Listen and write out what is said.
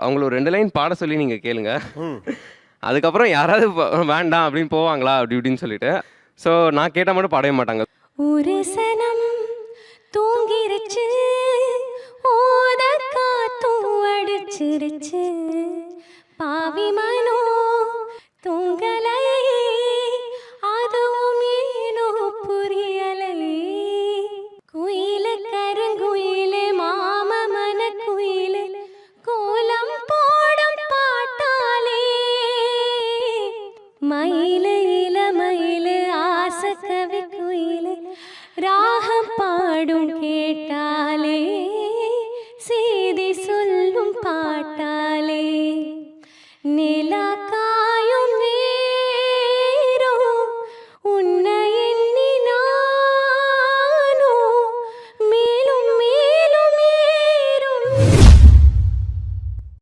அவங்கள ஒரு 2 லைன் பாட சொல்லி நீங்க கேளுங்க. அதுக்கப்புறம் யாராவது வேண்டாம் அப்படின்னு போவாங்களா அப்படி இப்படின்னு சொல்லிட்டு. ஸோ நான் கேட்டால் மட்டும் பாடவே மாட்டாங்க. ஒரு சனம் தூங்கிருச்சு, ஓத காத்தும் அடிச்சிருச்சு, பாவி மனோ தூங்கல